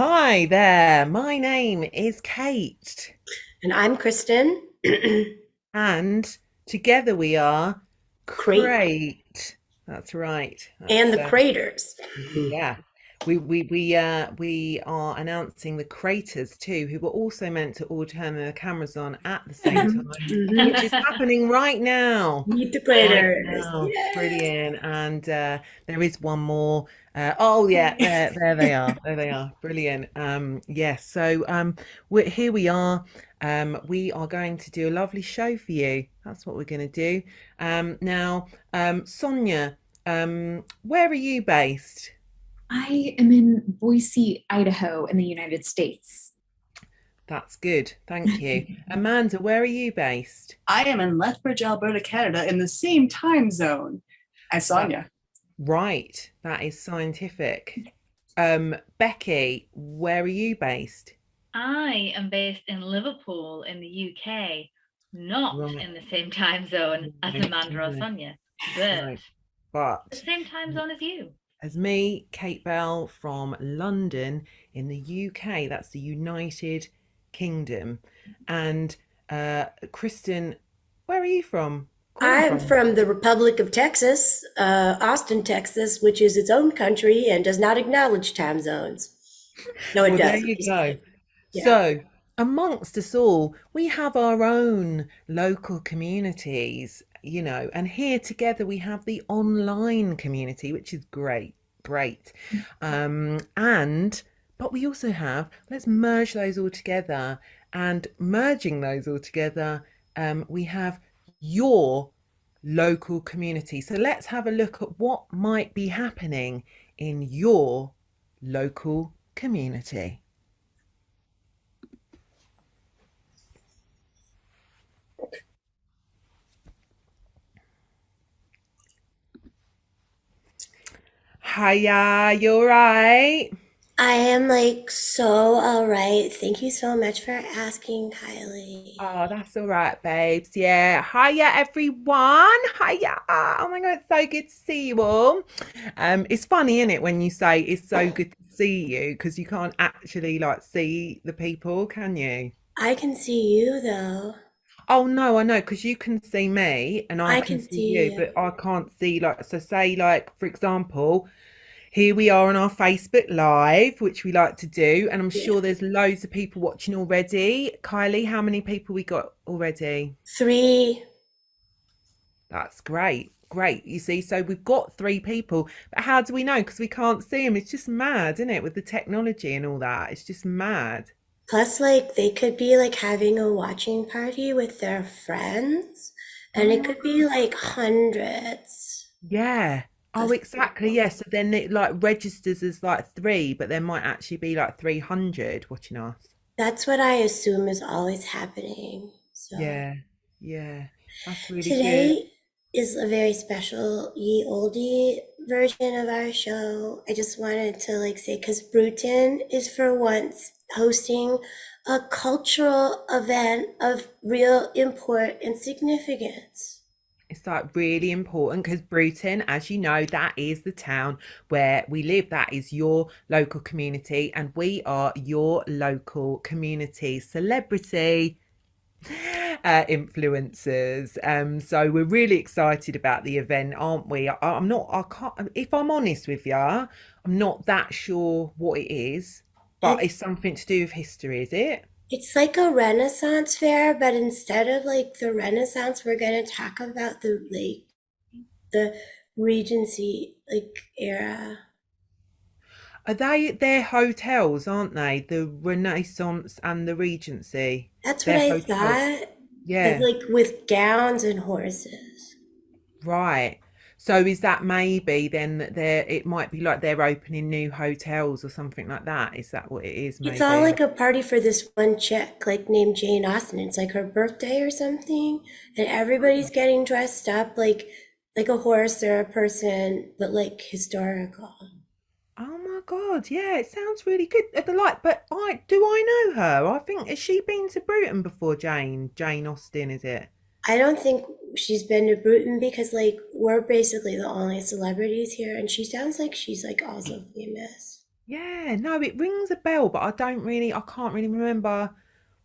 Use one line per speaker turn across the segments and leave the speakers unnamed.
Hi there, my name is Kate,
And I'm Kristen.
and together we are
Crate
Crate. That's right.
and
That's
the Craters.
yeah. We are announcing the Craters too, who were also meant to all turn their cameras on at the same time, which is happening right now.
Meet the
Right
Craters.
now,
Yeah.
brilliant. And there is one more. Oh yeah, there they are. There they are. Brilliant. Yes. So here we are. We are going to do a lovely show for you. That's what we're going to do. Now, Sonia, where are you based?
I am in Boise, Idaho, in the United States.
That's good. Thank you. Amanda, where are you based?
I am in Lethbridge, Alberta, Canada, in the same time zone as
That's
Sonia.
right. That is scientific. Becky, where are you based?
I am based in Liverpool in the UK, not
Right.
in the same time zone as
Right.
Amanda or Sonia, but
Right.
the
But
same time zone as you.
as me, Kate Bell from London in the UK, that's the United Kingdom. And Kristen, where are you from? Calling
I'm
from?
from the Republic of Texas, Austin, Texas, which is its own country and does not acknowledge time zones. No, it
Well, there
does.
you go.
Yeah.
So, amongst us all, we have our own local communities, and here together we have the online community, which is great, great. But we also have, let's merge those all together, and merging those all together, we have your local community. So let's have a look at what might be happening in your local community. Hiya, you alright?
I am like so all right. Thank you so much for asking, Kylie.
Oh, that's all right, babes. Yeah. Hiya, everyone. Hiya. Oh my God, it's so good to see you all. It's funny, isn't it, when you say it's so good to see you, because you can't actually like see the people, can you?
I can see you though.
Oh no, I know, because you can see me and I
I
can
can
see you,
see you.
but I can't see like so say like for example, here we are on our Facebook Live, which we like to do, and I'm
Yeah.
sure there's loads of people watching already. Kylie, how many people we got already?
3.
That's great. Great. You see, so we've got 3 people, but how do we know? Because we can't see them. It's just mad, isn't it? With the technology and all that. It's just mad.
Plus, like, they could be like having a watching party with their friends, and
Oh
it
my
could be
God.
like hundreds
Yeah. Oh,
of
exactly.
people.
Yes. So then it like registers as like 3, but there might actually be like 300 watching us.
That's what I assume is always happening. So
Yeah. Yeah. That's really good.
today is a very special ye oldie version of our show. I just wanted to like say because Bruton is for once hosting a cultural event of real import and significance.
It's like really important because Bruton, as you know, that is the town where we live. That is your local community, and we are your local community celebrity influencers. So we're really excited about the event, aren't we? I'm not, I can't, if I'm honest with you, I'm not that sure what it is, but
It's
it's something to do with history, is it?
It's like a Renaissance fair, but instead of like the Renaissance, we're gonna talk about the Regency era.
Are they their hotels, aren't they? The Renaissance and the Regency.
That's what
Their
I
hotels.
thought. It's
Yeah,
like with gowns and horses.
right. So is that maybe then that they're it might be like they're opening new hotels or something like that? Is that what it is,
It's all
maybe?
like a party for this one chick, like named Jane Austen. It's like her birthday or something, and everybody's getting dressed up like a horse or a person, but like historical.
Oh my God, yeah, it sounds really good. The like, but I know her? I think has she been to Bruton before, Jane? Jane Austen, is it?
I don't think she's been to Bruton because like we're basically the only celebrities here, and she sounds like she's like also famous.
Yeah, no, it rings a bell, but I can't really remember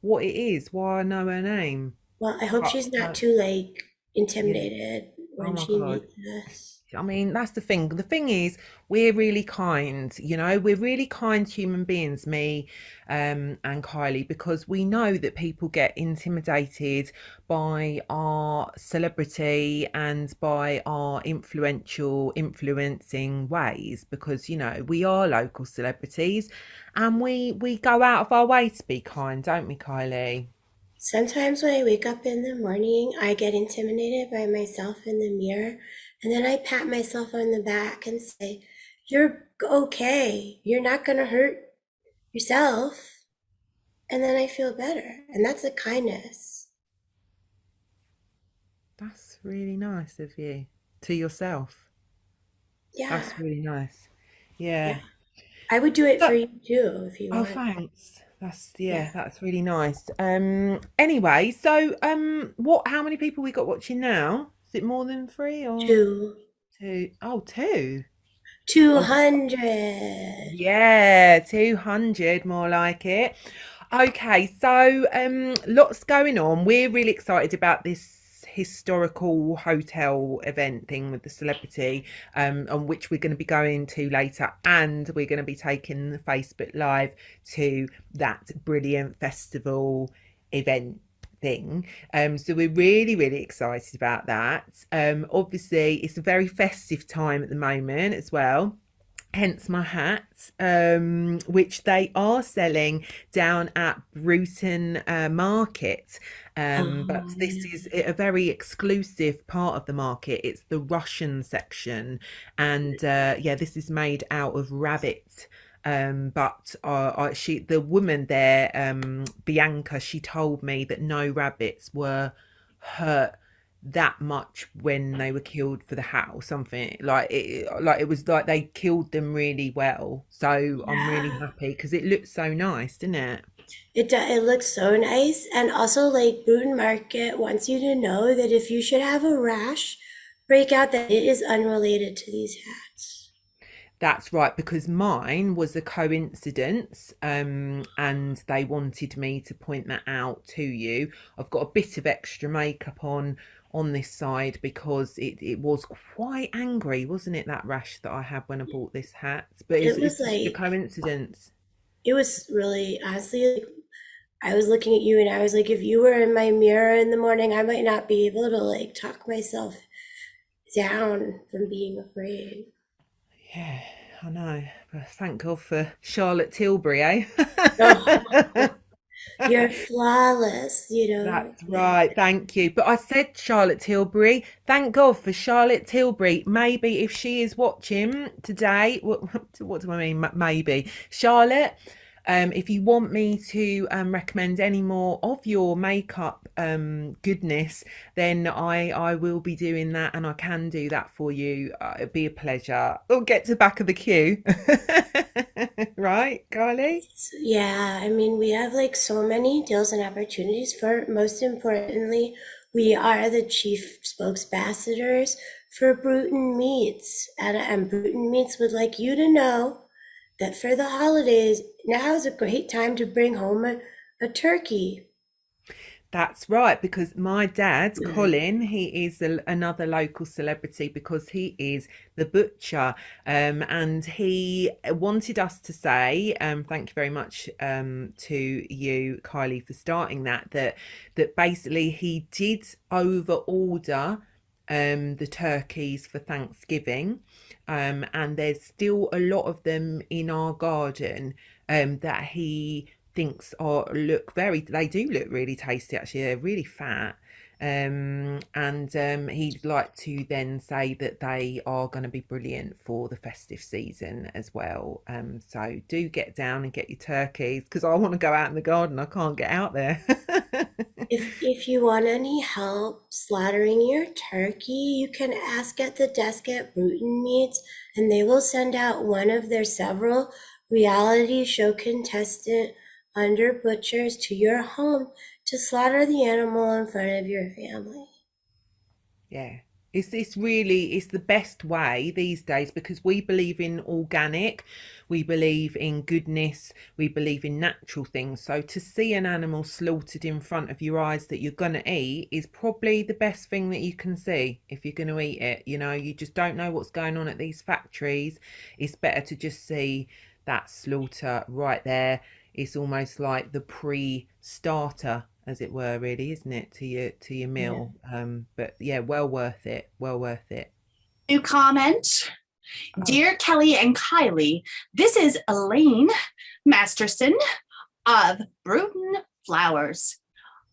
what it is, why I know her name.
Well, I hope
But
she's not
no,
too like
yeah.
intimidated
Oh
when
my
she
God.
meets us.
I mean, that's the thing. The thing is, we're really kind, you know, we're really kind human beings, me, and Kylie, because we know that people get intimidated by our celebrity and by our influencing ways, because, you know, we are local celebrities and we go out of our way to be kind, don't we, Kylie?
Sometimes when I wake up in the morning, I get intimidated by myself in the mirror, and then I pat myself on the back and say, "You're okay. You're not going to hurt yourself." And then I feel better. And that's a kindness.
That's really nice of you to yourself.
Yeah.
That's really nice.
Yeah.
Yeah.
I would do it for
So,
you too if you
oh,
want.
thanks. That's
Yeah.
yeah, that's really nice. Anyway, so what? How many people we got watching now? Is it more than three or
Two.
two? Oh, two. Oh,
200.
yeah, 200, more like it. Okay, so lots going on. We're really excited about this historical hotel event thing with the celebrity, on which we're going to be going to later, and we're going to be taking the Facebook Live to that brilliant festival event thing. So we're really, really excited about that. Obviously, it's a very festive time at the moment as well, hence my hat, which they are selling down at Bruton Market. But
Oh,
this
yeah.
is a very exclusive part of the market. It's the Russian section, and yeah, this is made out of rabbit. But the woman there, Bianca, she told me that no rabbits were hurt that much when they were killed for the hat or something, like it was like they killed them really well, so I'm really
Yeah.
happy because it looks so nice, didn't it?
It looks so nice. And also, like, Bruton Market wants you to know that if you should have a rash break out, that it is unrelated to these hats.
That's right, because mine was a coincidence, and they wanted me to point that out to you. I've got a bit of extra makeup on this side because it was quite angry, wasn't it, that rash that I had when I bought this hat? But
It was
it's just a
like,
coincidence.
it was really, honestly, like, I was looking at you and I was like, if you were in my mirror in the morning, I might not be able to like talk myself down from being afraid.
Yeah, I know. But thank God for Charlotte Tilbury, eh?
Oh, you're flawless, you know.
That's
Yeah.
right, thank you. But I said Charlotte Tilbury. Thank God for Charlotte Tilbury. Maybe if she is watching today, what do I mean? Maybe Charlotte. If you want me to recommend any more of your makeup goodness, then I will be doing that, and I can do that for you. It'd be a pleasure. We'll get to the back of the queue, right, Kylie?
Yeah, I mean, we have like so many deals and opportunities for, most importantly, we are the chief spokesambassadors for Bruton Meats. And Bruton Meats would like you to know that for the holidays, now is a great time to bring home a turkey.
That's right, because my dad, Colin, he is another local celebrity because he is the butcher. And he wanted us to say, thank you very much to you, Kylie, for starting that basically he did over order the turkeys for Thanksgiving. And there's still a lot of them in our garden that he thinks are look very they do look really tasty, actually. They're really fat, and he'd like to then say that they are going to be brilliant for the festive season as well. So do get down and get your turkeys, because I want to go out in the garden. I can't get out there.
If you want any help slaughtering your turkey, you can ask at the desk at Bruton Meats, and they will send out one of their several reality show contestant under butchers to your home to slaughter the animal in front of your family.
Yeah, It's the best way these days because we believe in organic, we believe in goodness, we believe in natural things. So to see an animal slaughtered in front of your eyes that you're gonna eat is probably the best thing that you can see if you're gonna eat it. You know, you just don't know what's going on at these factories. It's better to just see that slaughter right there. It's almost like the pre-starter, as it were, really, isn't it, to your
Yeah.
meal? But yeah, well worth it. Well worth it.
New comment.
Oh,
Dear Kelly and Kylie, this is Elaine Masterson of Bruton Flowers.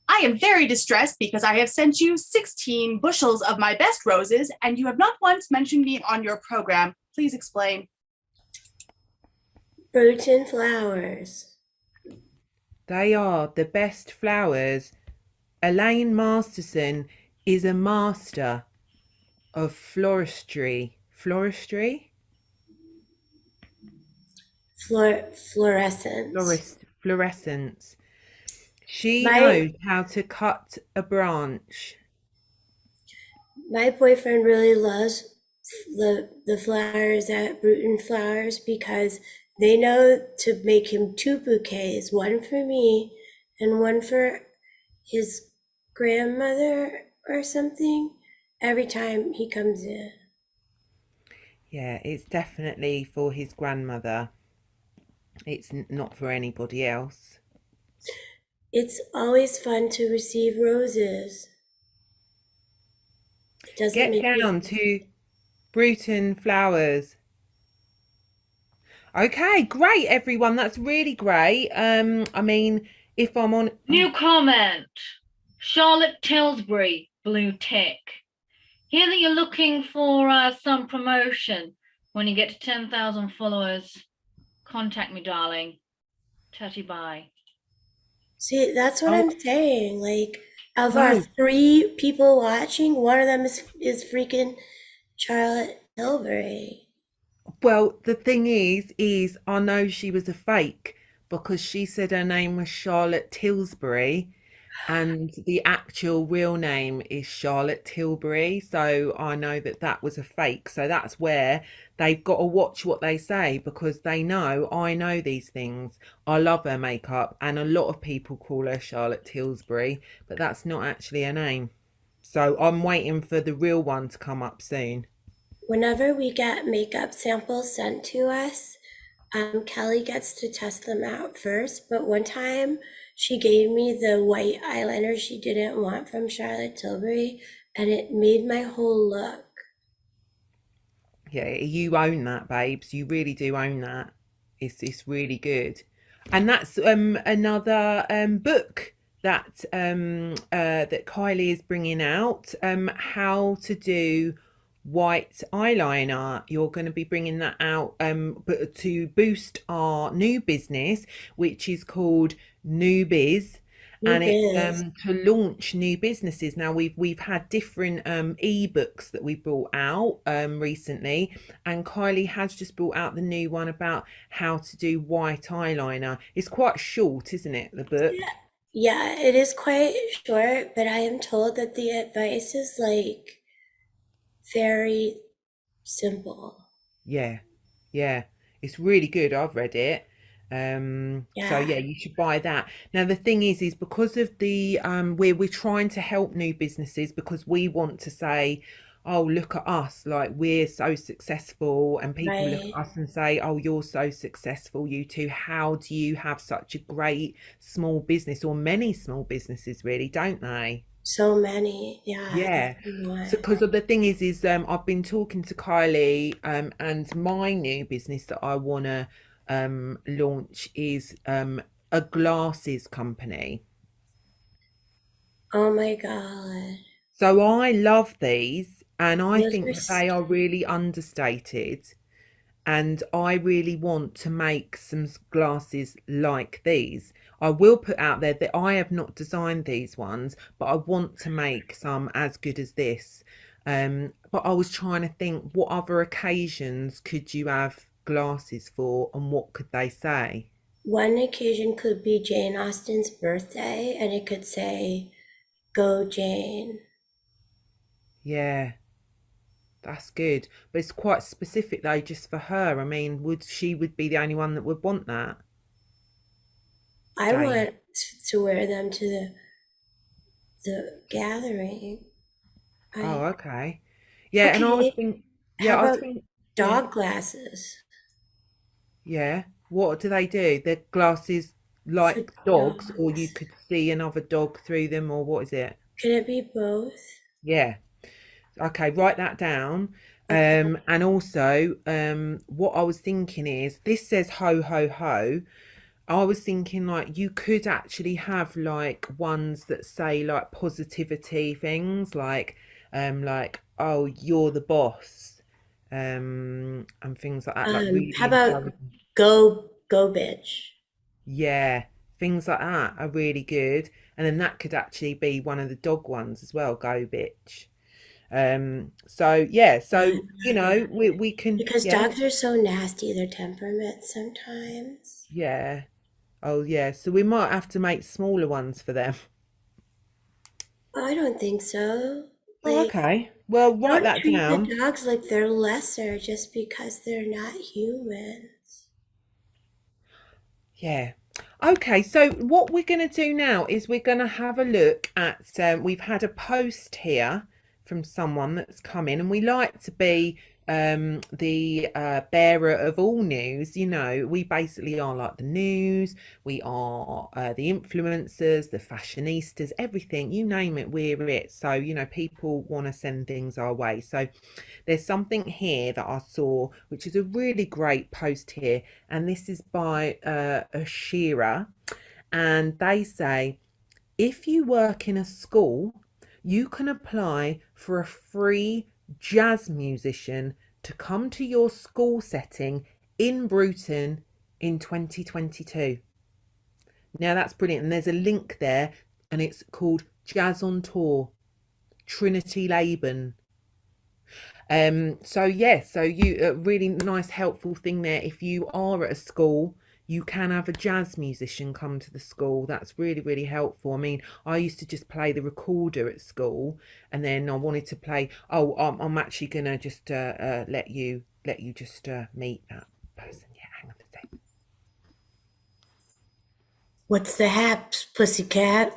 I am very distressed because I have sent you 16 bushels of my best roses and you have not once mentioned me on your program. Please explain.
Bruton flowers.
they are the best flowers. Elaine Masterson is a master of floristry. Floristry?
Fluorescence.
Fluorescence. She
My
knows how to cut a branch.
my boyfriend really loves the flowers at Bruton Flowers because they know to make him two bouquets, one for me and one for his grandmother or something every time he comes in.
Yeah, it's definitely for his grandmother. It's not for anybody else.
It's always fun to receive roses. It doesn't
Get
make me
down to Bruton Flowers. Okay, great everyone. That's really great. I mean, if I'm on
New comment. Charlotte Tilsbury, blue tick. Hear that you're looking for some promotion. When you get to 10,000 followers, contact me, darling. Tatty bye.
see. That's what
oh
I'm saying. Like, of our
no.
3 people watching, one of them is freaking Charlotte Tilbury.
Well, the thing is I know she was a fake because she said her name was Charlotte Tilsbury and the actual real name is Charlotte Tilbury. So I know that that was a fake. So that's where they've got to watch what they say because they know I know these things. I love her makeup, and a lot of people call her Charlotte Tilsbury, but that's not actually her name. So I'm waiting for the real one to come up soon.
Whenever we get makeup samples sent to us, Kelly gets to test them out first. But one time she gave me the white eyeliner she didn't want from Charlotte Tilbury, and it made my whole look.
Yeah, you own that, babes. You really do own that. It's really good. And that's another book that that Kylie is bringing out. How to do white eyeliner. You're going to be bringing that out but to boost our new business, which is called New Biz,
New
and it's
biz.
to launch new businesses. Now we've had different ebooks that we brought out recently, and Kylie has just brought out the new one about how to do white eyeliner. It's quite short, isn't it, the book?
Yeah, it is quite short, but I am told that the advice is like very simple.
Yeah, yeah, it's really good. I've read it. So
Yeah,
yeah, you should buy that. Now the thing is because of the we're trying to help new businesses because we want to say, oh, look at us, like we're so successful, and people look
right.
at us and say, oh, you're so successful, you two. How do you have such a great small business, or many small businesses, really, don't they?
So many. Yeah, that's
Yeah. So
one.
because of the thing is I've been talking to Kylie, and my new business that I wanna launch is a glasses company.
Oh my God.
So I love these, and I
Those
think
are
that they are really understated, and I really want to make some glasses like these. I will put out there that I have not designed these ones, but I want to make some as good as this. But I was trying to think, what other occasions could you have glasses for, and what could they say?
one occasion could be Jane Austen's birthday, and it could say, Go Jane.
Yeah, That's good. But it's quite specific though, just for her. I mean, would be the only one that would want that,
I
Jane?
want to wear them to the gathering.
Oh,
I
okay. Yeah, and I was
Okay.
thinking,
How
yeah, I was
about
thinking, yeah,
dog glasses
yeah. What do they do? They're glasses
for
like dogs, or you
dogs?
could see another dog through them, or what is it?
Can it be both?
Yeah. Okay, write that down.
Okay.
And also, what I was thinking is this says ho ho ho. I was thinking like you could actually have like ones that say like positivity things like oh you're the boss and things like that, like really
How about
encouraging.
go bitch?
Yeah, things like that are really good. And then that could actually be one of the dog ones as well, go bitch. So yeah, so
Yeah.
we can,
Because
yeah,
dogs are so nasty, their temperament sometimes.
yeah. Oh yeah, so we might have to make smaller ones for them.
I don't think so.
Oh,
Like,
okay. Well, write
don't
that
treat the
down.
dogs like they're lesser just because they're not humans.
Yeah. Okay, so what we're going to do now is we're going to have a look at, we've had a post here from someone that's come in, and we like to be the bearer of all news. You know, we basically are like the news, we are the influencers, the fashionistas, everything, you name it, we're it. So, people want to send things our way. So, there's something here that I saw, which is a really great post here, and this is by Ashira, and they say if you work in a school, you can apply for a free jazz musician to come to your school setting in Bruton in 2022. Now that's brilliant, and there's a link there, and it's called Jazz on Tour, Trinity Laban. So yeah, so you a really nice helpful thing there. If you are at a school, you can have a jazz musician come to the school. That's really, really helpful. I mean, I used to just play the recorder at school, and then I wanted to play. Oh, I'm actually gonna just let you just meet that person. Yeah, hang on a sec.
What's the haps, pussycat?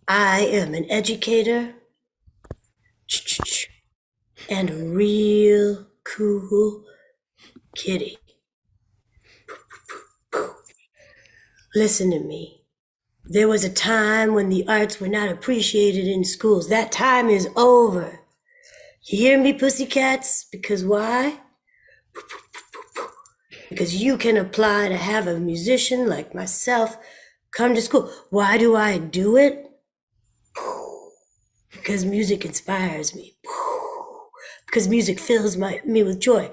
I am an educator and a real cool kitty. Listen to me. There was a time when the arts were not appreciated in schools. That time is over. You hear me, pussycats? Because why? Because you can apply to have a musician like myself come to school. Why do I do it? Because music inspires me. Because music fills me with joy.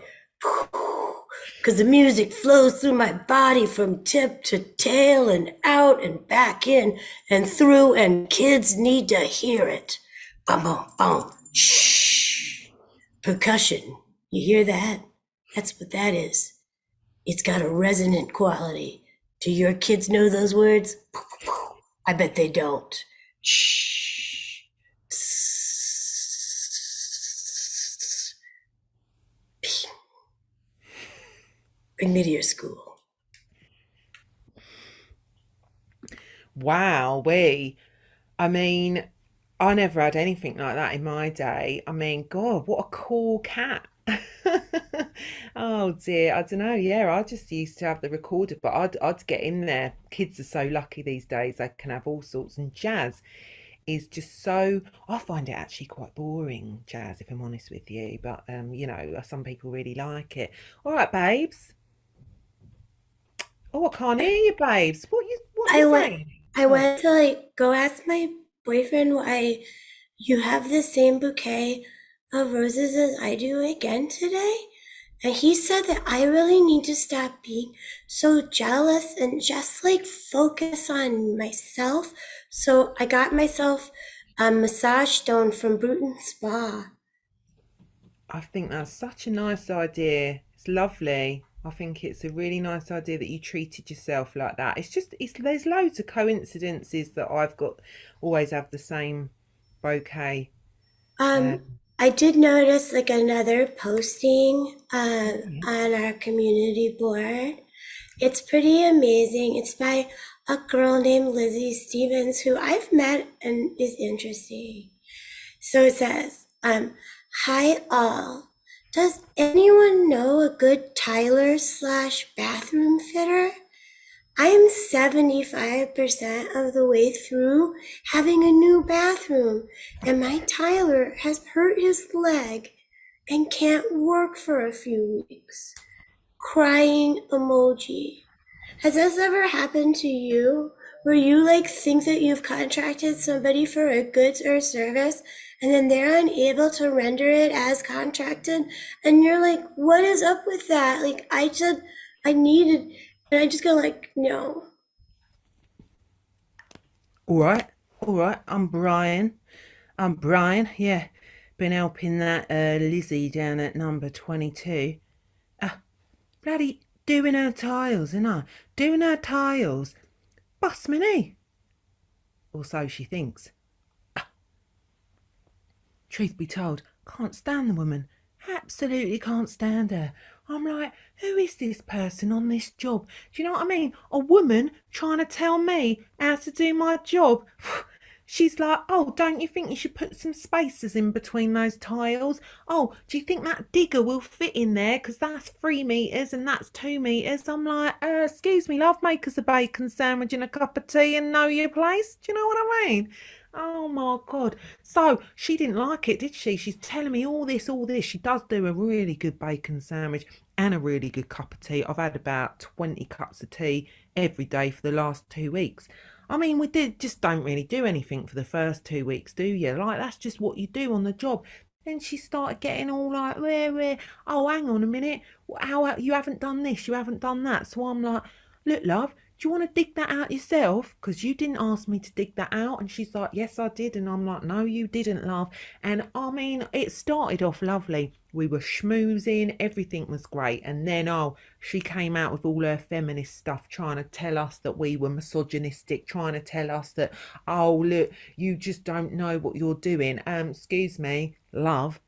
Because the music flows through my body from tip to tail and out and back in and through, and kids need to hear it. Bum, bum, bum. Shh. Percussion. You hear that? That's what that is. It's got a resonant quality. Do your kids know those words? I bet they don't. Shh. Bring me to your school.
Wow, I mean, I never had anything like that in my day. I mean, God, what a cool cat. Oh dear, I don't know. Yeah, I just used to have the recorder, but I'd get in there. Kids are so lucky these days; they can have all sorts. And jazz is just so. I find it actually quite boring, jazz, if I'm honest with you. But some people really like it. All right, babes. Oh, I can't hear you, babes. What you
I went
saying?
I
Oh.
went to like go ask my boyfriend why you have the same bouquet of roses as I do again today. And he said that I really need to stop being so jealous and just like focus on myself. So I got myself a massage stone from Bruton Spa.
I think that's such a nice idea. It's lovely. I think it's a really nice idea that you treated yourself like that. It's there's loads of coincidences that I've got always have the same bouquet. Uh,
I did notice like another posting
yeah.
on our community board. It's pretty amazing. It's by a girl named Lizzie Stevens, who I've met and is interesting. So it says, hi all. Does anyone know a good Tyler slash bathroom fitter? I am 75% of the way through having a new bathroom, and my Tyler has hurt his leg and can't work for a few weeks. Crying emoji. Has this ever happened to you? Where you like think that you've contracted somebody for a goods or service and then they're unable to render it as contracted, and you're like, what is up with that? Like I needed, and I just go like, no.
All right, all right. I'm Brian. I'm Brian. Yeah, been helping that Lizzie down at number 22. Bloody doing her tiles, and I doing her tiles. Bust me knee, or so she thinks. Truth be told, can't stand the woman. Absolutely can't stand her. I'm like, who is this person on this job? Do you know what I mean? A woman trying to tell me how to do my job. She's like, oh, don't you think you should put some spacers in between those tiles? Oh, do you think that digger will fit in there? Because that's 3 meters and that's 2 meters. I'm like, excuse me, love, make us a bacon sandwich and a cup of tea and know your place. Do you know what I mean? Oh my God. So she didn't like it, did she? She's telling me all this, all this. She does do a really good bacon sandwich and a really good cup of tea. I've had about 20 cups of tea every day for the last 2 weeks. I mean, we just don't really do anything for the first 2 weeks, do you? Like, that's just what you do on the job. Then she started getting all like, where, oh, hang on a minute. How, you haven't done this, you haven't done that. So I'm like, look, love, do you want to dig that out yourself? Because you didn't ask me to dig that out. And she's like, yes, I did. And I'm like, no, you didn't, love. And I mean, it started off lovely. We were schmoozing, everything was great. And then, oh, she came out with all her feminist stuff, trying to tell us that we were misogynistic, trying to tell us that, oh, look, you just don't know what you're doing. Excuse me, love,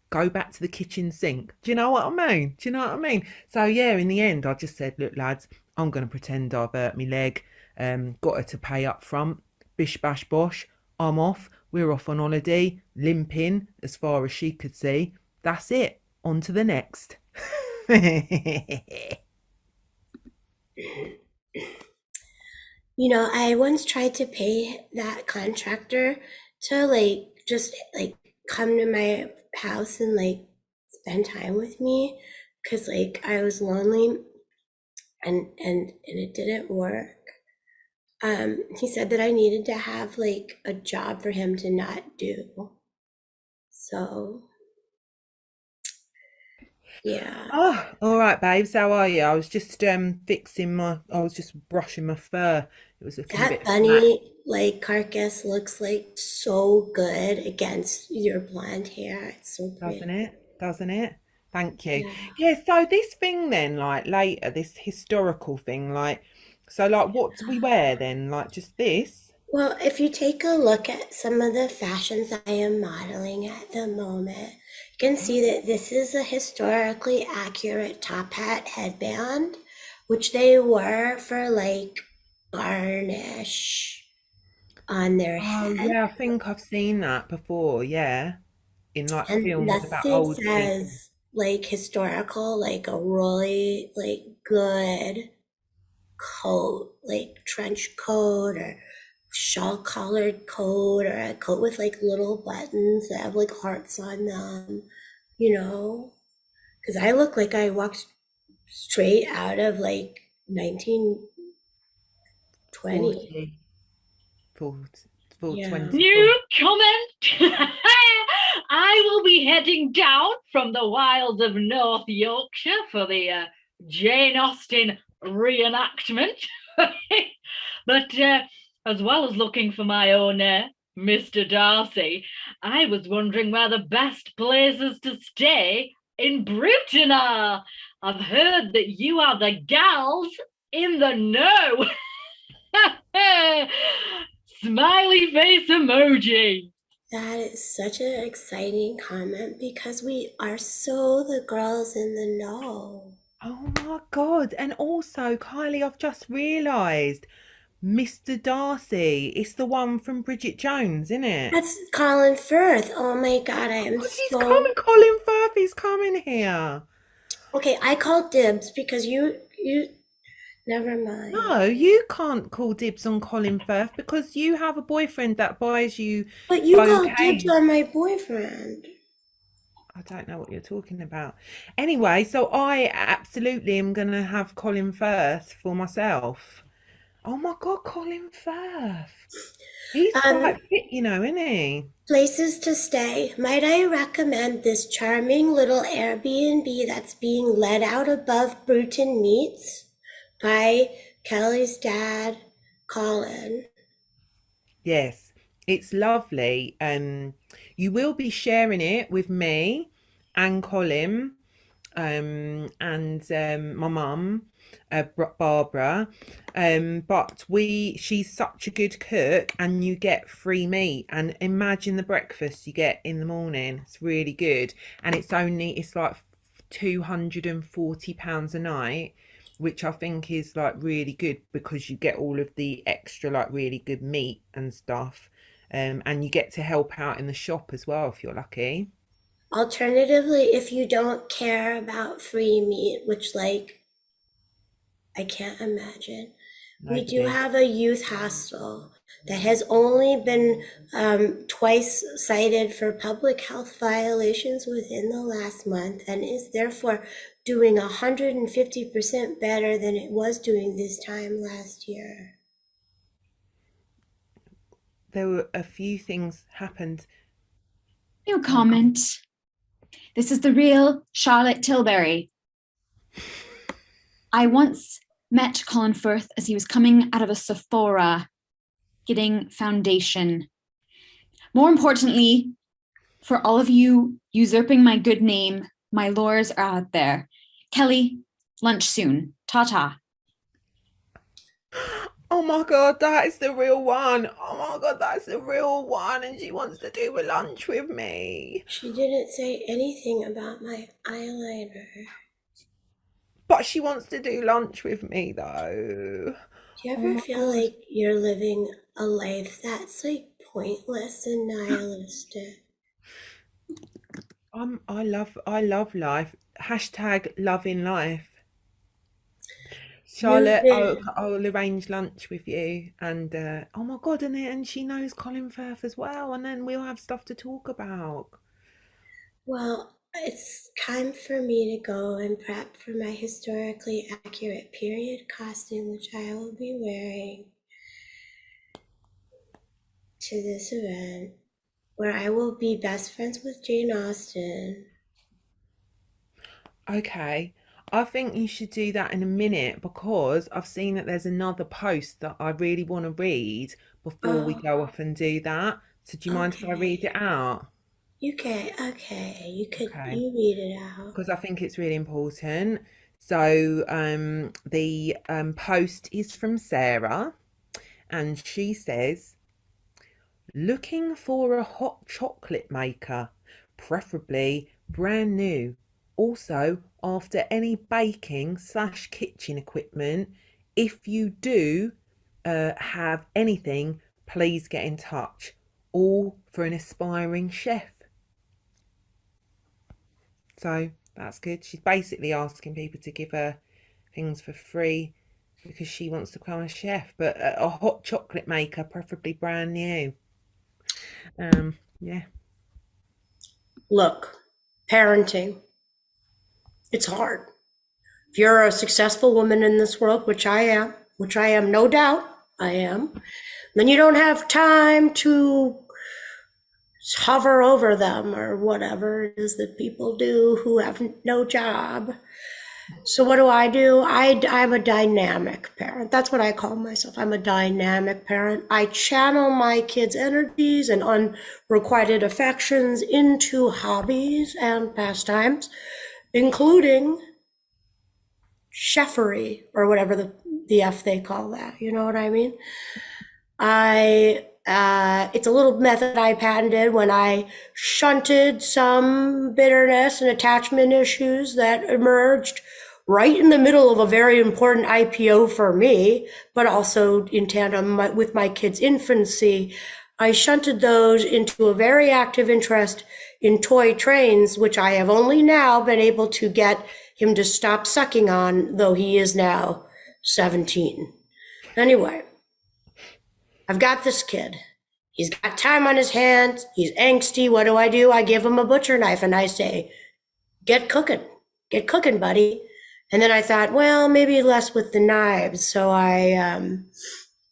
go back to the kitchen sink. Do you know what I mean? Do you know what I mean? So yeah, in the end, I just said, look, lads, I'm going to pretend I've hurt my leg, got her to pay up front, bish bash bosh, I'm off, we're off on holiday, limping as far as she could see. That's it, on to the next.
You know, I once tried to pay that contractor to like just like come to my house and like spend time with me because like I was lonely, and it didn't work. He said that I needed to have like a job for him to not do. So yeah.
Oh, all right, babes. How are you? I was just I was just brushing my fur. It was looking a
That
bit flat,
bunny like carcass looks like so good against your blonde hair. It's so
doesn't
pretty.
it? Doesn't it? Thank you.
Yeah.
Yeah, so this thing then, like later, this historical thing, like, so like what do we wear then? Like just this?
Well, if you take a look at some of the fashions I am modeling at the moment, you can see that this is a historically accurate top hat headband, which they wore for like garnish on their
Oh
head.
yeah, I think I've seen that before, yeah. In like
And
films about
nothing
old people.
says like historical, like a really like good coat, like trench coat or shawl collared coat, or a coat with like little buttons that have like hearts on them, you know? Because I look like I walked straight out of like 1920.
40, 40, 4,
Yeah.
24.
New comment. I will be heading down from the wilds of North Yorkshire for the Jane Austen reenactment. But as well as looking for my own Mr. Darcy, I was wondering where the best places to stay in Bruton are. I've heard that you are the gals in the know. Smiley face emoji.
That is such an exciting comment because we are so the girls in the know.
Oh my God. And also, Kylie, I've just realised Mr. Darcy. It's the one from Bridget Jones, isn't it?
That's Colin Firth. Oh my God, I am
God, he's
so
coming, Colin Firth. He's coming here.
okay. I call dibs because you never mind.
No, you can't call dibs on Colin Firth because you have a boyfriend that buys you
But you call dibs
bouquets.
on my boyfriend.
I don't know what you're talking about. Anyway, so I absolutely am going to have Colin Firth for myself. Oh my God, Colin Firth. He's
Um,
quite fit, isn't he?
Places to stay. Might I recommend this charming little Airbnb that's being let out above Bruton Meats by Kelly's dad, Colin.
Yes, it's lovely. You will be sharing it with me and Colin, and my mum, Barbara. But she's such a good cook, and you get free meat. And imagine the breakfast you get in the morning. It's really good, and it's like £240 a night, which I think is like really good because you get all of the extra like really good meat and stuff. And you get to help out in the shop as well if you're lucky.
Alternatively, if you don't care about free meat, which like I can't imagine, we do
Nobody.
have a youth hostel that has only been twice cited for public health violations within the last month and is therefore doing 150% better than it was doing this time last year.
There were a few things happened.
No comment. This is the real Charlotte Tilbury. I once met Colin Firth as he was coming out of a Sephora getting foundation. More importantly, for all of you usurping my good name, my lures are out there. Kelly, lunch soon. Ta-ta.
Oh my God, that is the real one. Oh my God, that's the real one. And she wants to do a lunch with me.
She didn't say anything about my eyeliner.
But she wants to do lunch with me though.
Do you
Oh
ever
my
feel
God.
like you're living a life that's like pointless and nihilistic?
I love life. Hashtag loving life.
You've
Charlotte, I'll,
been,
I'll arrange lunch with you, and oh my God, and she knows Colin Firth as well, and then we'll have stuff to talk about.
well, it's time for me to go and prep for my historically accurate period costume, which I will be wearing to this event, where I will be best friends with Jane Austen.
Okay, I think you should do that in a minute because I've seen that there's another post that I really want to read before we
Oh,
go off and do that. So do you mind if I read
okay.
it out?
Okay.
Okay,
You read it out.
because I think it's really important. So the post is from Sarah, and she says, looking for a hot chocolate maker, preferably brand new. Also, after any baking slash kitchen equipment, if you do have anything, please get in touch. All for an aspiring chef. So that's good. She's basically asking people to give her things for free because she wants to become a chef, but a hot chocolate maker, preferably brand new. Yeah.
Look, parenting, it's hard. If you're a successful woman in this world, which I am, no doubt, I am, then you don't have time to hover over them or whatever it is that people do who have no job. So what do? I'm a dynamic parent. That's what I call myself. I'm a dynamic parent. I channel my kids' energies and unrequited affections into hobbies and pastimes, including chefery or whatever the F they call that. You know what I mean? I It's a little method I patented when I shunted some bitterness and attachment issues that emerged right in the middle of a very important IPO for me, but also in tandem with my kid's infancy. I shunted those into a very active interest in toy trains, which I have only now been able to get him to stop sucking on, though he is now 17. Anyway, I've got this kid. He's got time on his hands. He's angsty. What do? I give him a butcher knife and I say, get cooking. Get cooking, buddy. And then I thought, well, maybe less with the knives. So I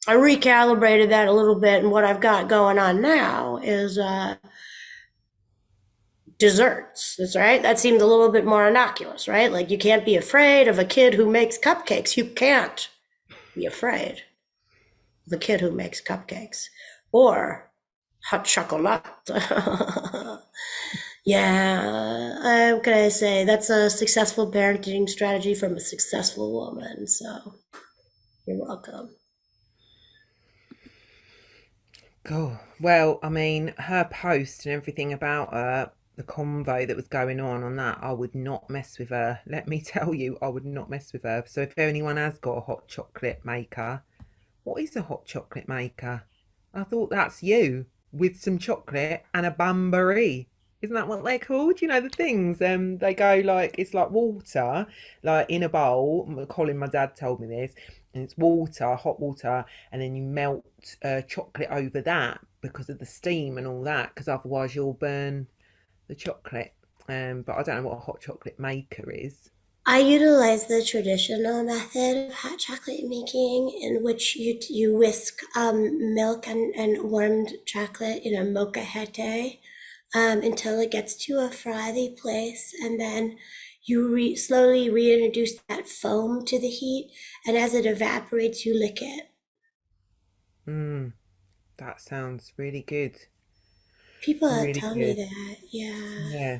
recalibrated that a little bit. And what I've got going on now is desserts. That's right. That seemed a little bit more innocuous, right? Like you can't be afraid of a kid who makes cupcakes. You can't be afraid of a kid who makes cupcakes or hot chocolate. Yeah, what can I say? That's a successful parenting strategy from a successful woman. So you're welcome.
Cool. Well, I mean, her post and everything about her, the convo that was going on that, I would not mess with her. Let me tell you, I would not mess with her. So if anyone has got a hot chocolate maker, what is a hot chocolate maker? I thought that's you with some chocolate and a bambarie. Isn't that what they're called? You know the things. They go like it's like water, like in a bowl. Colin, my dad told me this, and it's water, hot water, and then you melt chocolate over that because of the steam and all that. Because otherwise you'll burn the chocolate. But I don't know what a hot chocolate maker is.
I utilize the traditional method of hot chocolate making, in which you whisk milk and warmed chocolate in a molcajete until it gets to a frothy place, and then you slowly reintroduce that foam to the heat, and as it evaporates, you lick it.
That sounds really good.
People
Really
tell me
good.
that, yeah.
Yeah.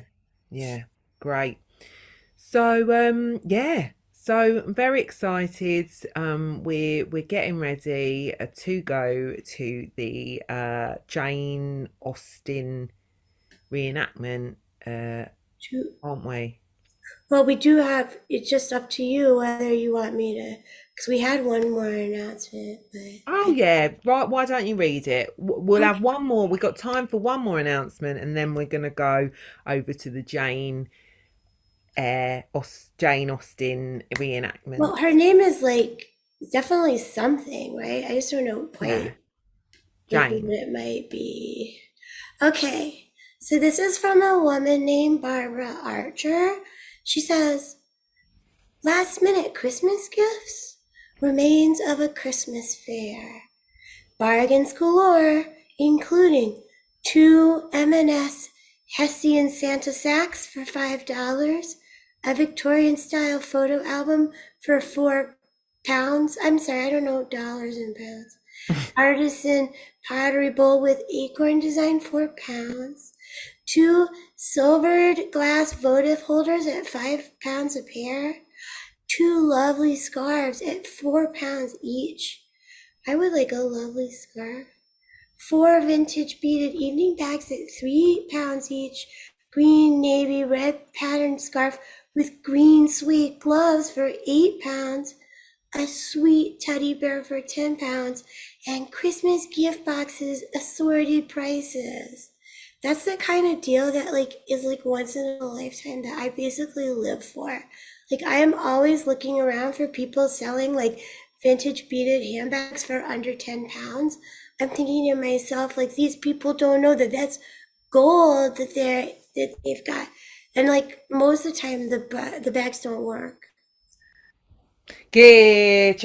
Yeah. Great. So yeah. So I'm very excited. We're getting ready to go to the Jane Austen reenactment, aren't we?
Well, we do have, it's just up to you whether you want me to, because we had one more announcement, but
Oh yeah, right. Why don't you read it? We'll have
okay.
one more. We've got time for one more announcement, and then we're gonna go over to the Jane Austen
Well,
reenactment.
her name is like definitely something, right? I just don't know
Yeah,
quite like what
Jane.
it might be. Okay, so this is from a woman named Barbara Archer. She says, last minute Christmas gifts? Remains of a Christmas fair. Bargains galore, including two M&S Hessian Santa sacks for $5, a Victorian style photo album for £4. I'm sorry, I don't know dollars and pounds. Artisan pottery bowl with acorn design, £4. Two silvered glass votive holders at £5 a pair. Two lovely scarves at £4 each. I would like a lovely scarf. Four vintage beaded evening bags at £3 each. Green, navy, red patterned scarf with green suede gloves for £8. A sweet teddy bear for £10. And Christmas gift boxes, assorted prices. That's the kind of deal that like is like once in a lifetime that I basically live for. Like I am always looking around for people selling like vintage beaded handbags for under £10. I'm thinking to myself, like these people don't know that that's gold that they've got, and like most of the time the bags don't work.
Get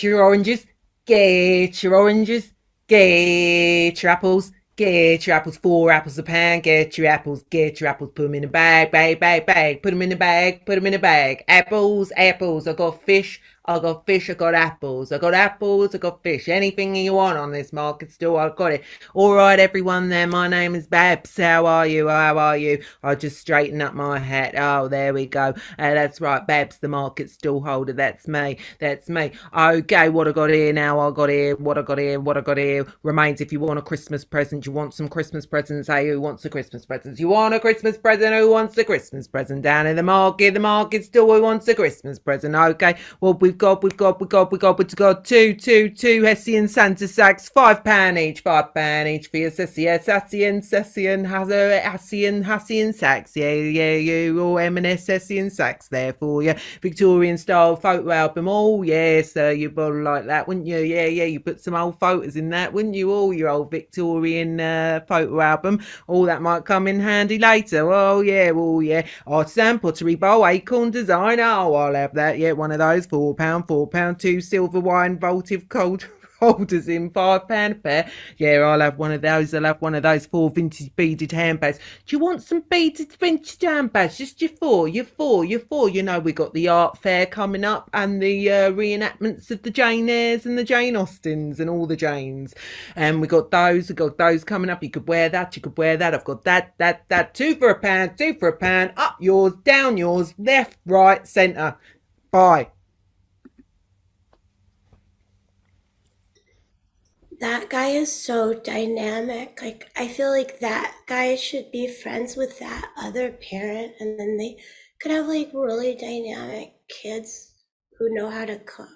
your oranges, get your oranges, get your apples, get your apples, 4 apples a pound, get your apples, put them in a bag, bag, put them in a bag, put them in a bag. Apples, apples, I got fish, I got fish, I got apples, I got fish. Anything you want on this market stall, I got it. All right, everyone there. My name is Babs. How are you? How are you? I just straighten up my hat. Oh, there we go. That's right, Babs, the market stall holder. That's me. That's me. Okay, what I got here now? I got here. What I got here? What I got here remains. If you want a Christmas present, you want some Christmas presents. Hey, who wants a Christmas present? You want a Christmas present? Who wants a Christmas present? Down in the market stall. Who wants a Christmas present? Okay. Well, we've got two Hessian Santa sacks, £5 each, £5 each for your sissy, yes, Hessian sacks, yeah, you all M&S Hessian sacks there for you, Victorian style photo album, oh yes, you'd like that, wouldn't you, yeah, you put some old photos in that, wouldn't you, all your old Victorian photo album, all that might come in handy later, oh yeah, artisan pottery bowl, acorn design, oh I'll have that, yeah, one of those, £4, two silver wine votive cold holders in £5 a pair. Yeah, I'll have one of those. I'll have one of those 4 vintage beaded handbags. Do you want some beaded vintage handbags? Just your four. You know, we got the art fair coming up and the reenactments of the Jane Eyres and the Jane Austens and all the Janes. And we got those. Coming up. You could wear that. I've got that. Two for a pound. Up yours, down yours, left, right, centre. Bye.
That guy is so dynamic. Like, I feel like that guy should be friends with that other parent, and then they could have like really dynamic kids who know how to cook.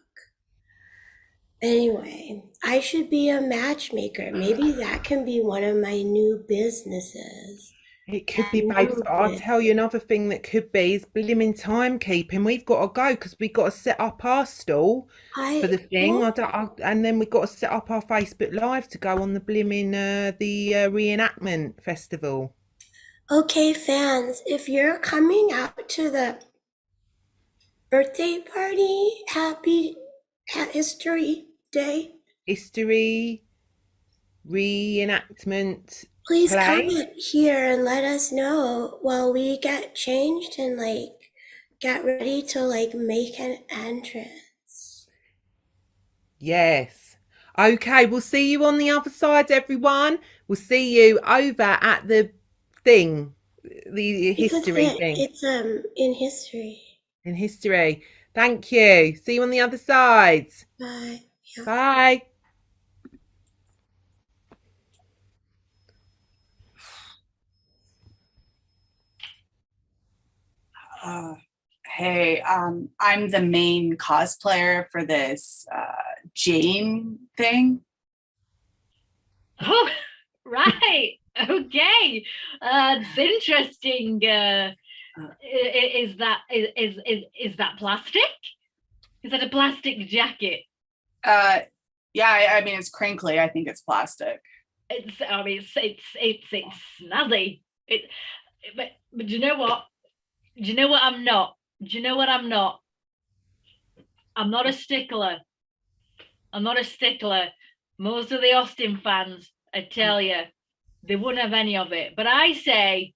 Anyway, I should be a matchmaker. Maybe that can be one of my new businesses.
It could be, babes, but I'll tell you another thing that could be is blimmin' timekeeping. We've got to go because we've got to set up our stall for the thing. And then we've got to set up our Facebook Live to go on the blimmin' the reenactment festival.
Okay, fans, if you're coming out to the birthday party, happy History Day.
History reenactment.
Please
play.
comment here and let us know while we get changed and like get ready to like make an entrance.
Yes. Okay, we'll see you on the other side, everyone. We'll see you over at the thing, the history thing.
It's in history.
In history. Thank you. See you on the other side.
Bye. Yeah.
Bye.
Hey, I'm the main cosplayer for this Jane thing.
Oh, right. Okay. It's interesting. Is that plastic? Is that a plastic jacket?
Yeah, I mean it's crinkly. I think it's plastic.
It's snazzy. But do you know what? Do you know what I'm not? Do you know what I'm not? I'm not a stickler. Most of the Austin fans, I tell you, they wouldn't have any of it. But I say,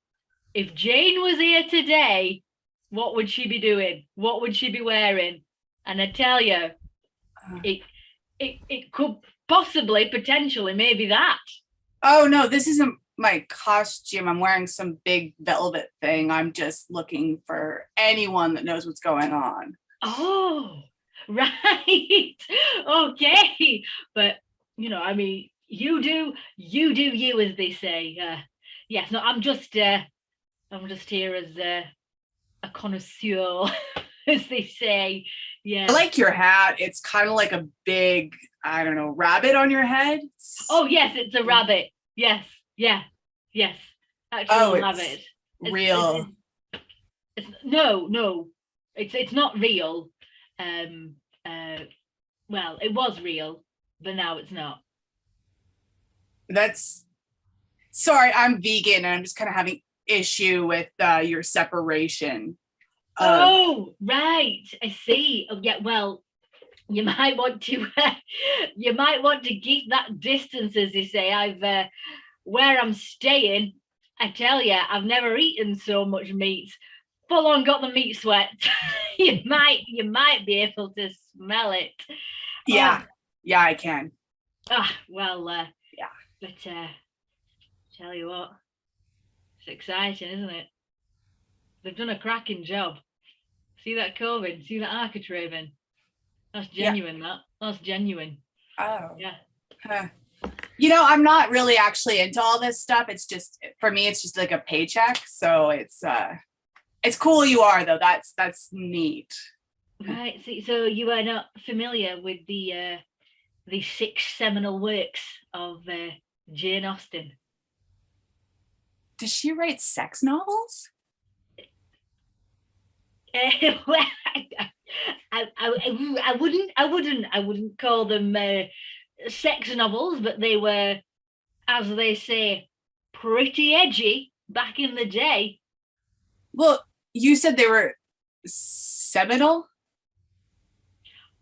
if Jane was here today, what would she be doing? What would she be wearing? And I tell you, it could possibly, potentially, maybe that.
Oh no, this isn't my costume. I'm wearing some big velvet thing. I'm just looking for anyone that knows what's going on.
Oh, right. Okay. But, you know, I mean, you do you, as they say. Yes, no, I'm just here as a connoisseur, as they say. Yeah.
I like your hat. It's kind of like a big, I don't know, rabbit on your head.
Oh, yes, it's a rabbit. Yes. Yeah. Yes. Actually, I love it.
Real.
No. It's not real. Well, it was real, but now it's not.
Sorry, I'm vegan and I'm just kind of having issue with your separation.
Oh, right. I see. Oh, yeah. Well, you might want to keep that distance, as they say. Where I'm staying, I tell you, I've never eaten so much meat full on got the meat sweat. You might be able to smell it.
Yeah. Yeah, I can.
Well,
Yeah.
but tell you what, it's exciting, isn't it? They've done a cracking job. See that Coven? See that architraven? That's
Yeah.
genuine. That's genuine.
Oh.
Yeah.
Huh. You know, I'm not really actually into all this stuff. It's just, for me, it's just like a paycheck. So it's cool you are though. That's neat.
Right. So you are not familiar with the six seminal works of Jane Austen?
Does she write sex novels?
Well, I wouldn't call them sex novels, but they were, as they say, pretty edgy back in the day.
Well, you said they were seminal.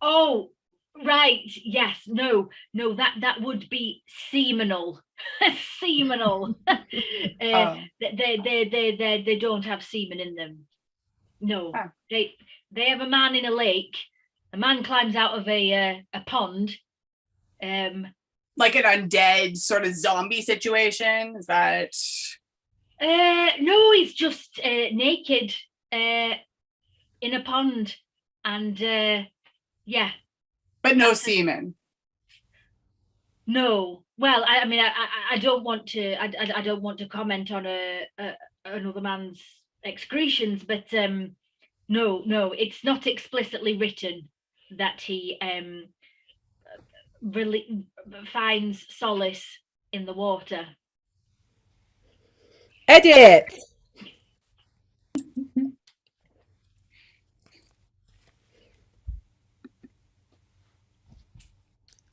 Oh, right. Yes. No. That would be seminal. Seminal.
Oh.
They don't have semen in them. No.
Oh.
They have a man in a lake. A man climbs out of a pond.
Like an undead sort of zombie situation? Is that?
No, he's just naked in a pond, and yeah.
But no semen.
No. Well, I mean, I don't want to. I don't want to comment on another man's excretions, but no, it's not explicitly written that he really finds solace in the water.
Edit.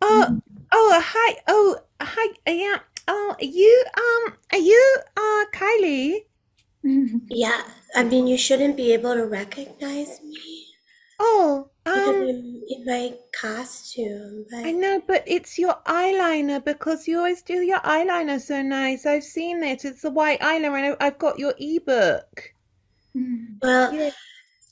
Hi. Oh, hi. Yeah. Oh, are you Kylie?
Yeah, I mean, you shouldn't be able to recognize me
Oh,
because I'm in my costume,
I
but
know, but it's your eyeliner because you always do your eyeliner so nice. I've seen it. It's the white eyeliner, and I've got your ebook.
well,
Yeah.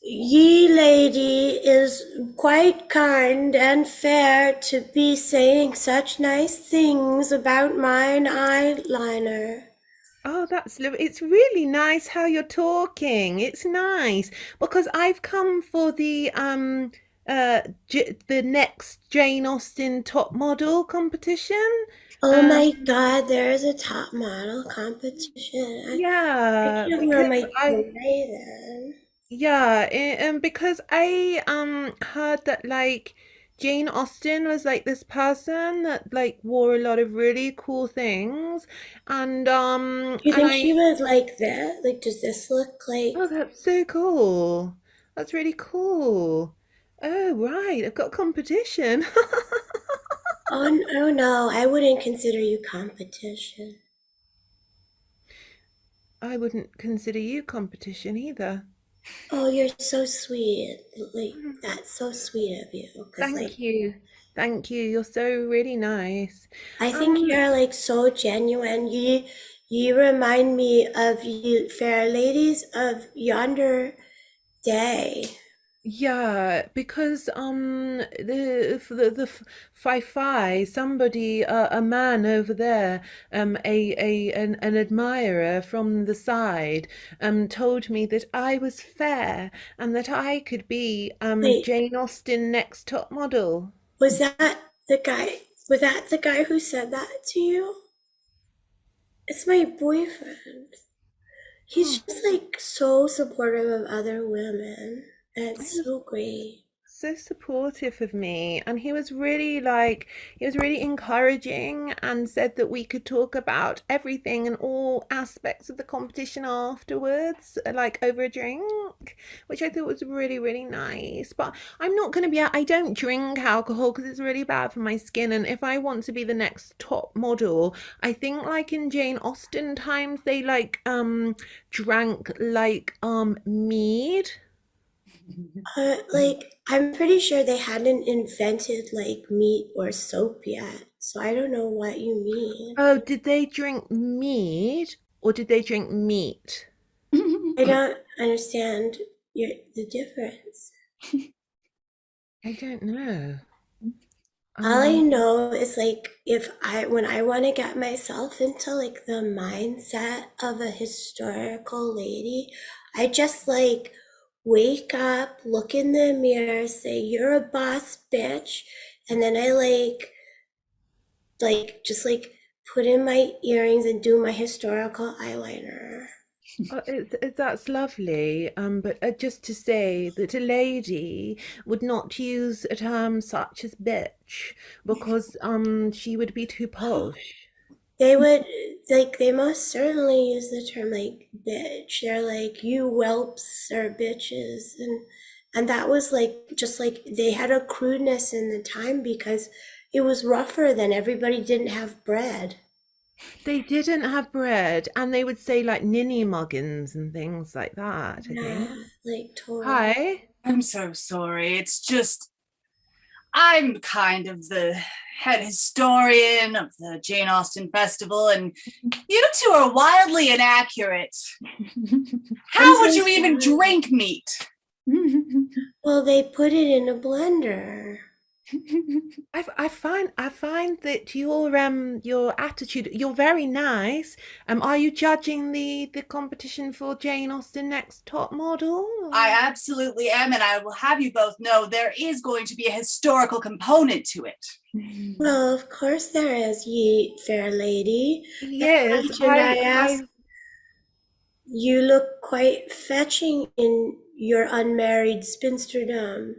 ye lady is quite kind and fair to be saying such nice things about mine eyeliner.
Oh, it's really nice how you're talking. It's nice because I've come for the next Jane Austen top model competition.
Oh
Um,
my God, there is a top model competition. I
yeah,
should wear
because
my
I
beret then.
Yeah, because I heard that like Jane Austen was like this person that like wore a lot of really cool things, and
You
and
think
I
she was like that? Like, does this look
oh,
like?
that's so cool. That's really cool. Oh right, I've got competition.
Oh no, I wouldn't consider you competition.
I wouldn't consider you competition either.
Oh, you're so sweet. Like, that's so sweet of you. Cause like,
Thank you. Thank you. You're so really nice.
I think
Um,
you're like so genuine. You remind me of you fair ladies of yonder day.
Yeah, because Fi somebody a man over there an admirer from the side told me that I was fair and that I could be
Wait,
Jane Austen next top model.
was that the guy? Was that the guy who said that to you? It's my boyfriend.
Hmm.
He's just like so supportive of other women.
He
That's
was
so great.
so supportive of me, and he was really encouraging and said that we could talk about everything and all aspects of the competition afterwards, like over a drink, which I thought was really nice. But I'm not going to be I don't drink alcohol because it's really bad for my skin, and if I want to be the next top model, I think like in Jane Austen times they like drank like mead.
Like, I'm pretty sure they hadn't invented like meat or soap yet, so I don't know what you mean.
Oh, did they drink mead or did they drink meat?
I don't understand the difference.
I don't know.
All I know is like when I want to get myself into like the mindset of a historical lady, I just like wake up, look in the mirror, say you're a boss bitch, and then I just like put in my earrings and do my historical eyeliner.
That's lovely. But just to say that a lady would not use a term such as bitch because she would be too posh.
They would they most certainly use the term like bitch. They're like you whelps or bitches, and that was like just like they had a crudeness in the time because it was rougher then. Everybody didn't have bread.
They didn't have bread, and they would say like ninny muggins and things like that, I think.
Yeah, like totally.
Hi.
I'm so sorry. It's just I'm kind of the head historian of the Jane Austen Festival, and you two are wildly inaccurate. How would
so
you even
sorry.
drink meat?
Well, they put it in a blender.
I find that your attitude, you're very nice. Are you judging the competition for Jane Austen Next Top Model?
I absolutely am, and I will have you both know there is going to be a historical component to it.
Well, of course there is, ye fair lady.
Yes,
And I ask, you look quite fetching in your unmarried spinsterdom.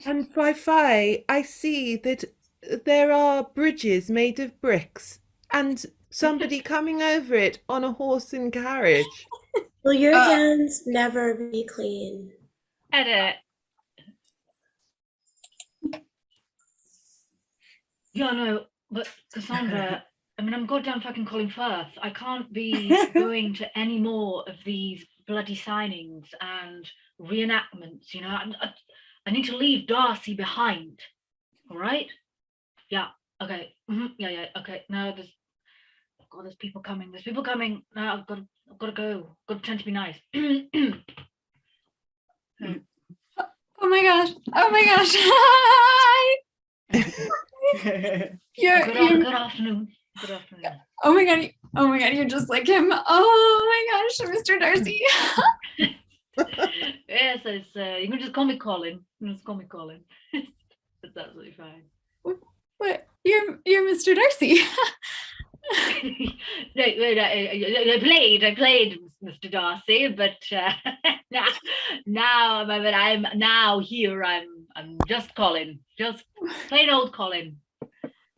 and Fi, I see that there are bridges made of bricks and somebody coming over it on a horse and carriage.
Will your
Uh,
hands never be clean?
Edit. Yeah, no, but Cassandra, I mean, I'm goddamn fucking Colin Firth. I can't be going to any more of these bloody signings and reenactments. You know, I need to leave Darcy behind. All right? Yeah. Okay. Yeah. Okay. No, there's people coming. There's people coming. No, I've got to go. Got to pretend to be nice.
Oh my gosh. Oh my gosh. Hi.
Good afternoon. Good afternoon.
Oh my god. Oh my god. You're just like him. Oh my gosh, Mr. Darcy.
Yes, it's you can just call me Colin. You can just call me Colin. That's absolutely fine.
What? You're Mr. Darcy.
I played Mr. Darcy, but now I'm now here. I'm just Colin, just plain old Colin.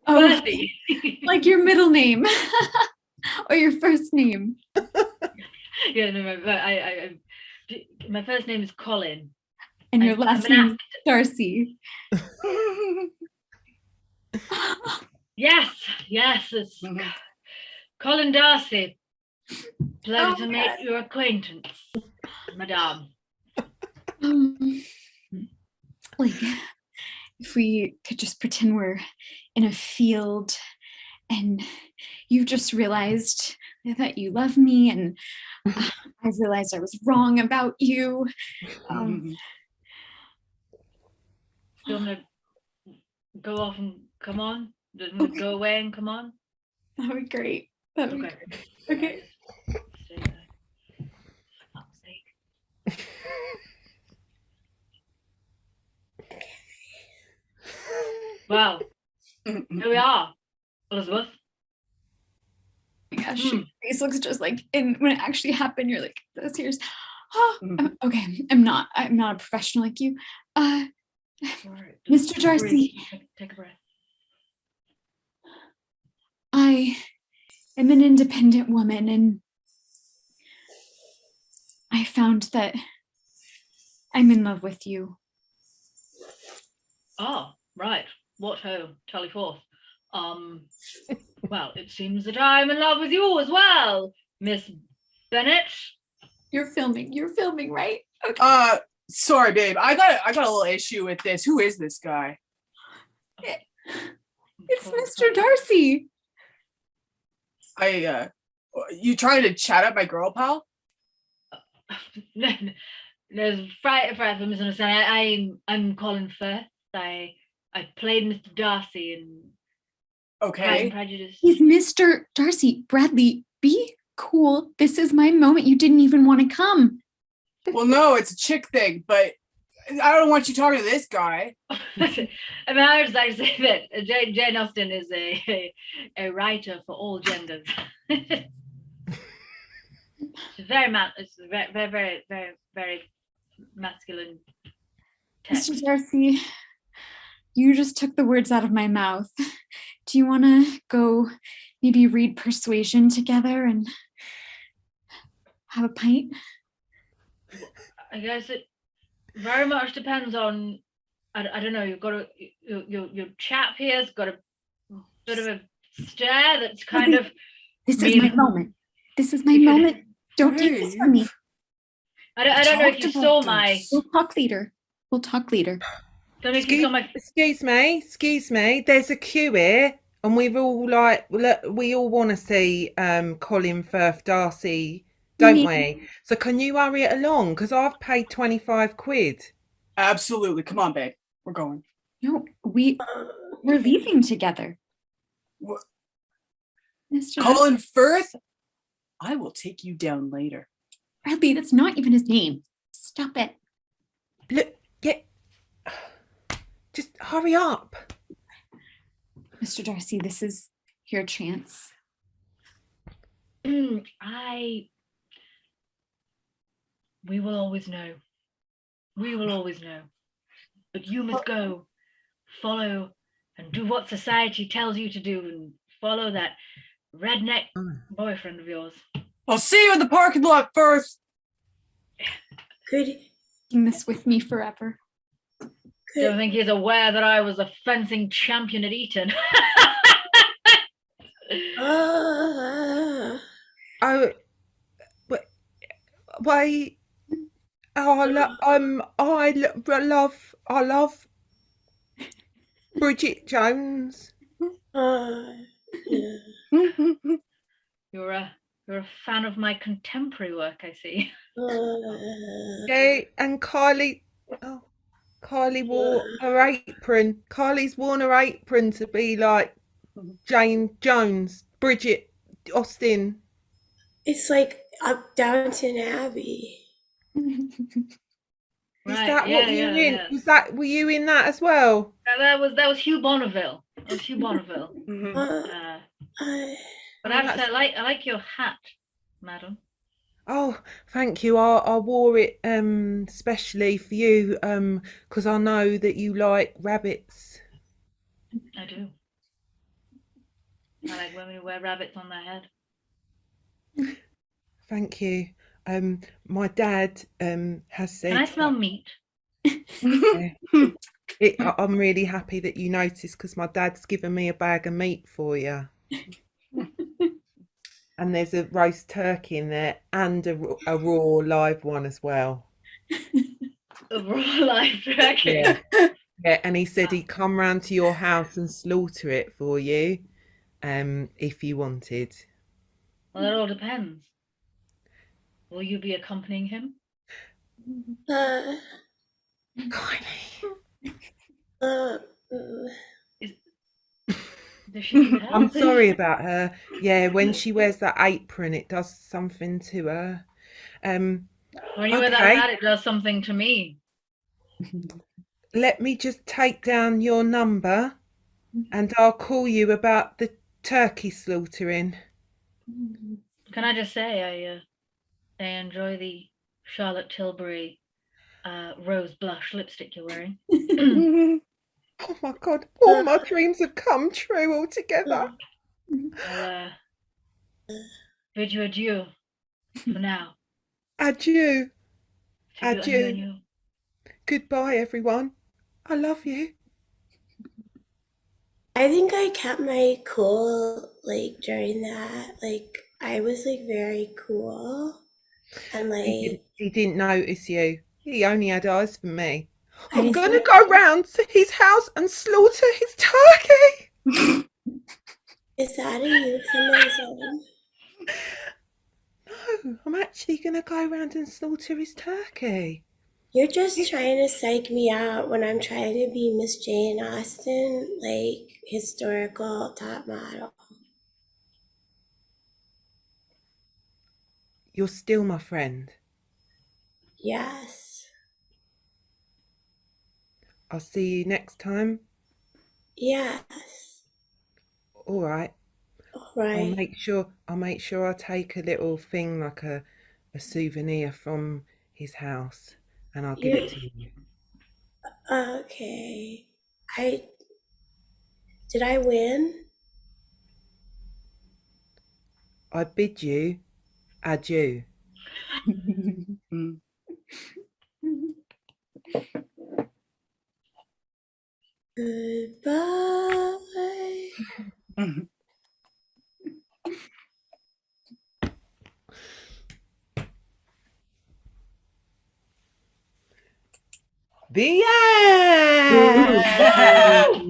Oh, like your middle name or your first name.
Yeah, no, my first name is Colin,
and your last name is Darcy.
Yes, it's Colin Darcy. Pleasure to make your acquaintance, Madame.
Like, if we could just pretend we're in a field and you just realized that you love me and I realized I was wrong about you.
Do you want to go off and come on? Go away and come on?
That would be great. That would be great. Okay.
Stay there. For fuck's sake. Well, here we are, Elizabeth.
Oh my gosh, your face looks just like, and when it actually happened, you're like, this here's, okay, I'm not a professional like you.
Right,
Mr. Darcy.
Take a breath.
I am an independent woman and I found that I'm in love with you.
Oh, right. What ho, tally forth. Well, it seems that I'm in love with you as well, Miss Bennett.
You're filming, right? Okay.
Sorry, babe. I got a little issue with this. Who is this guy?
It's Mr. Darcy.
You trying to chat up my girl pal?
There's fright for misunderstanding. I'm Colin Firth. I played Mr. Darcy in Pride and
Okay.
Prejudice.
He's Mr. Darcy. Bradley, be cool. This is my moment. You didn't even want to come.
Well, no, it's a chick thing, but I don't want you talking to this guy.
I mean, I would like to say that Jane Austen is a writer for all genders. It's very masculine text.
Mr. Darcy, you just took the words out of my mouth. Do you want to go maybe read Persuasion together and have a pint?
I guess it very much depends on. I don't know. You've got your chap here's got a bit of a stare that's kind of.
This is my moment. This is my moment. Don't take this from me.
I don't know if you saw my.
We'll talk later. Don't know if you saw my.
Excuse me. There's a queue here, and we've all we all want to see Colin Firth Darcy, don't we? So can you hurry it along? Because I've paid 25 quid.
Absolutely. Come on, babe. We're going.
No, we're leaving together.
What?
Mr.
Colin Firth? I will take you down later.
Bradley, that's not even his name. Stop it.
Look, just hurry up.
Mr. Darcy, this is your chance.
We will always know. We will always know. But you must go, follow, and do what society tells you to do, and follow that redneck boyfriend of yours.
I'll see you in the parking lot first.
Good.
Taking this with me forever.
Don't think he's aware that I was a fencing champion at Eton.
Oh, wait. I love Bridget Jones.
Yeah.
You're a fan of my contemporary work, I see.
Yeah, and Kylie wore her apron. Kylie's worn her apron to be like Jane Jones, Bridget Austen.
It's like up Downton Abbey.
Is that what you were in?
Yeah.
Were you in that as well?
That was Hugh Bonneville. That was Hugh Bonneville. But I have to say, I like your hat, madam.
Oh, thank you. I wore it specially for you because I know that you like rabbits.
I do. I like women who wear rabbits on their head.
Thank you. My dad has said.
Can I smell meat?
I'm really happy that you noticed because my dad's given me a bag of meat for you. And there's a roast turkey in there and a raw live one as well.
A raw live turkey?
Yeah, and he said he'd come round to your house and slaughter it for you if you wanted.
Well, that all depends. Will you be accompanying him?
Kylie. I'm sorry about her. Yeah, when she wears that apron, it does something to her.
When you wear that hat, it does something to me.
Let me just take down your number, and I'll call you about the turkey slaughtering.
Can I just say, I enjoy the Charlotte Tilbury rose blush lipstick you're wearing.
Oh my God, all my dreams have come true altogether.
I'll bid you adieu for now.
Adieu.
Adieu.
Goodbye, everyone. I love you.
I think I kept my cool during that. I was very cool. And
he didn't notice you. He only had eyes for me. I'm going to go round to his house and slaughter his turkey.
Is that a euphemism?
No, I'm actually going to go around and slaughter his turkey.
You're just trying to psych me out when I'm trying to be Miss Jane Austen, like historical top model.
You're still my friend.
Yes.
I'll see you next time.
Yes.
All right.
All
I'll
right.
make sure. I'll make sure I take a little thing like a souvenir from his house, and I'll give it
You
to you.
okay? I did I win?
I bid you adieu.
Goodbye.
The end.
Ooh.